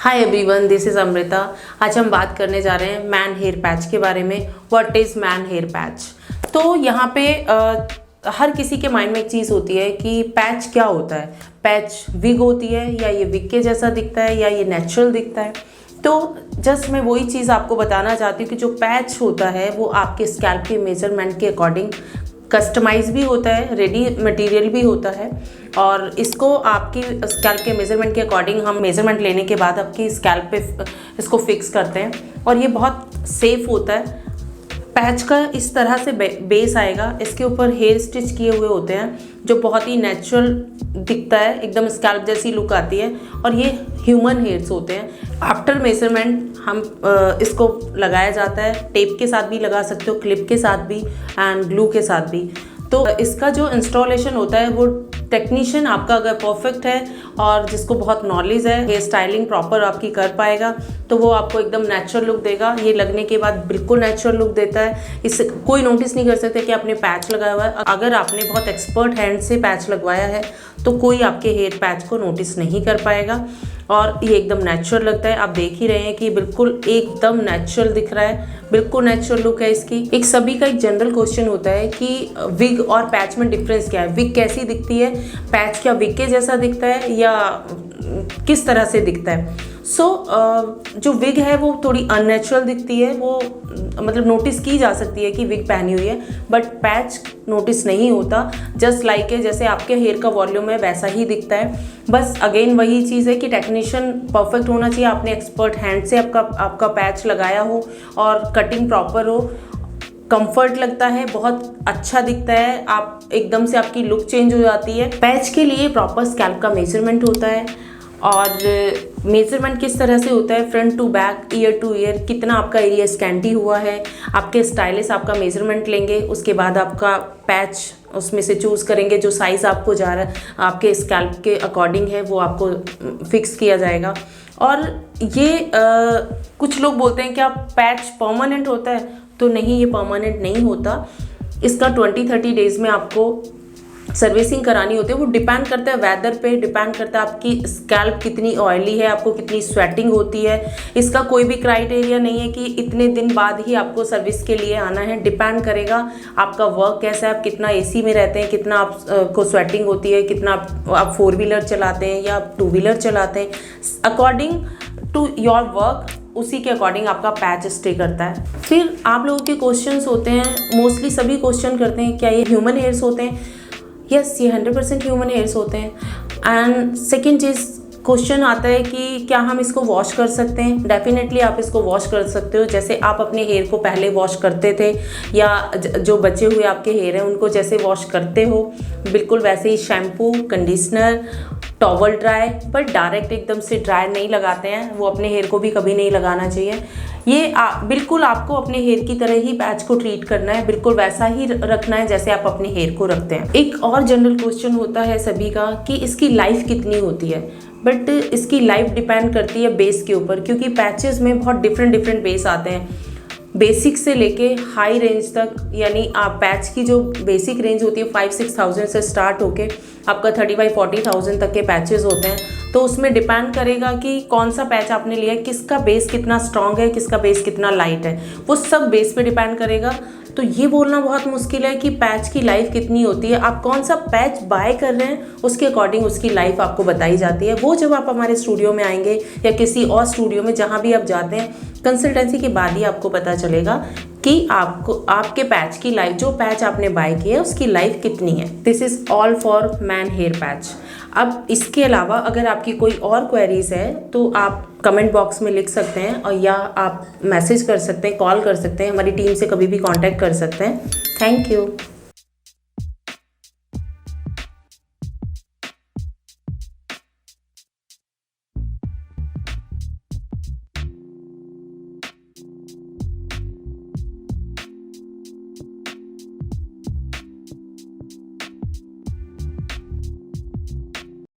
Hi everyone, this is Amrita. आज हम बात करने जा रहे हैं मैन हेयर पैच के बारे में। What is man hair patch? तो यहाँ पे हर किसी के माइंड में एक चीज़ होती है कि पैच क्या होता है। पैच विग होती है या ये विग के जैसा दिखता है या ये नेचुरल दिखता है। तो जस्ट मैं वही चीज़ आपको बताना चाहती हूँ कि जो पैच होता है वो आपके स्कैल्प के मेजरमेंट के अकॉर्डिंग कस्टमाइज भी होता है, रेडी मटेरियल भी होता है और इसको आपकी स्कैल्प के मेज़रमेंट के अकॉर्डिंग हम मेज़रमेंट लेने के बाद आपकी स्कैल्प पे इसको फिक्स करते हैं और ये बहुत सेफ़ होता है। पैच का इस तरह से बेस आएगा, इसके ऊपर हेयर स्टिच किए हुए होते हैं जो बहुत ही नेचुरल दिखता है, एकदम स्कैल्प जैसी लुक आती है और ये ह्यूमन हेयर्स होते हैं। आफ्टर मेजरमेंट हम इसको लगाया जाता है, टेप के साथ भी लगा सकते हो, क्लिप के साथ भी एंड ग्लू के साथ भी। तो इसका जो इंस्टॉलेशन होता है वो टेक्नीशियन आपका अगर परफेक्ट है और जिसको बहुत नॉलेज है, हेयर स्टाइलिंग प्रॉपर आपकी कर पाएगा तो वो आपको एकदम नेचुरल लुक देगा। ये लगने के बाद बिल्कुल नेचुरल लुक देता है, इससे कोई नोटिस नहीं कर सकते कि आपने पैच लगाया हुआ है। अगर आपने बहुत एक्सपर्ट हैंड से पैच लगवाया है तो कोई आपके हेयर पैच को नोटिस नहीं कर पाएगा और ये एकदम नेचुरल लगता है। आप देख ही रहे हैं कि बिल्कुल एकदम नेचुरल दिख रहा है, बिल्कुल नेचुरल लुक है इसकी। एक सभी का एक जनरल क्वेश्चन होता है कि विग और पैच में डिफरेंस क्या है, विग कैसी दिखती है, पैच क्या विग के जैसा दिखता है या किस तरह से दिखता है। जो विग है वो थोड़ी अननेचुरल दिखती है, वो मतलब नोटिस की जा सकती है कि विग पहनी हुई है, बट पैच नोटिस नहीं होता। जस्ट लाइक है जैसे आपके हेयर का वॉल्यूम है वैसा ही दिखता है। बस अगेन वही चीज़ है कि टेक्नीशियन परफेक्ट होना चाहिए, आपने एक्सपर्ट हैंड से आपका पैच लगाया हो और कटिंग प्रॉपर हो, कंफर्ट लगता है, बहुत अच्छा दिखता है, आप एकदम से आपकी लुक चेंज हो जाती है। पैच के लिए प्रॉपर स्कैल्प का मेजरमेंट होता है और मेजरमेंट किस तरह से होता है, front to back, ear to ear, कितना आपका एरिया स्कैंटी हुआ है। आपके स्टाइलिस्ट आपका मेजरमेंट लेंगे, उसके बाद आपका पैच उसमें से चूज़ करेंगे, जो साइज़ आपको जा रहा है आपके स्कैल्प के अकॉर्डिंग है वो आपको फिक्स किया जाएगा। और ये कुछ लोग बोलते हैं कि आप पैच परमानेंट होता है, तो नहीं, ये परमानेंट नहीं होता। इसका 20-30 डेज़ में आपको सर्विसिंग करानी होती है। वो डिपेंड करता है वेदर पे, डिपेंड करता है आपकी स्कैल्प कितनी ऑयली है, आपको कितनी स्वेटिंग होती है। इसका कोई भी क्राइटेरिया नहीं है कि इतने दिन बाद ही आपको सर्विस के लिए आना है। डिपेंड करेगा आपका वर्क कैसा है, आप कितना एसी में रहते हैं, कितना आपको स्वेटिंग होती है, कितना आप 4 व्हीलर चलाते हैं या 2 व्हीलर चलाते हैं। अकॉर्डिंग टू योर वर्क उसी के अकॉर्डिंग आपका पैच स्टे करता है। फिर आप लोगों के क्वेश्चंस होते हैं, मोस्टली सभी क्वेश्चन करते हैं क्या ये ह्यूमन हेयर्स होते हैं। यस, ये 100% ह्यूमन हेयर्स होते हैं। एंड सेकेंड चीज़ क्वेश्चन आता है कि क्या हम इसको वॉश कर सकते हैं। डेफिनेटली आप इसको वॉश कर सकते हो, जैसे आप अपने हेयर को पहले वॉश करते थे या जो बचे हुए आपके हेयर हैं उनको जैसे वॉश करते हो, बिल्कुल वैसे ही shampoo, conditioner, towel dry, but direct एकदम से ड्राई नहीं लगाते हैं, वो अपने हेयर को भी कभी नहीं लगाना चाहिए। ये बिल्कुल आपको अपने हेयर की तरह ही पैच को ट्रीट करना है, बिल्कुल वैसा ही रखना है जैसे आप अपने हेयर को रखते हैं। एक और जनरल क्वेश्चन होता है सभी का कि इसकी लाइफ कितनी होती है, बट इसकी लाइफ डिपेंड करती है बेस के ऊपर, क्योंकि पैचेस में बहुत डिफरेंट बेस आते हैं, बेसिक से लेके हाई रेंज तक। यानी आप पैच की जो बेसिक रेंज होती है 5-6,000 से स्टार्ट होके आपका 35-40,000 तक के पैचेस होते हैं। तो उसमें डिपेंड करेगा कि कौन सा पैच आपने लिया है, किसका बेस कितना स्ट्रॉन्ग है, किसका बेस कितना लाइट है, वो सब बेस पे डिपेंड करेगा। तो ये बोलना बहुत मुश्किल है कि पैच की लाइफ कितनी होती है। आप कौन सा पैच बाय कर रहे हैं उसके अकॉर्डिंग उसकी लाइफ आपको बताई जाती है। वो जब आप हमारे स्टूडियो में आएंगे या किसी और स्टूडियो में, जहाँ भी आप जाते हैं, कंसल्टेंसी के बाद ही आपको पता चलेगा कि आपको आपके पैच की लाइफ, जो पैच आपने बाय किया है उसकी लाइफ कितनी है। This is all for man hair patch. अब इसके अलावा अगर आपकी कोई और क्वेरीज है तो आप कमेंट बॉक्स में लिख सकते हैं और या आप मैसेज कर सकते हैं, कॉल कर सकते हैं, हमारी टीम से कभी भी कांटेक्ट कर सकते हैं। Thank you.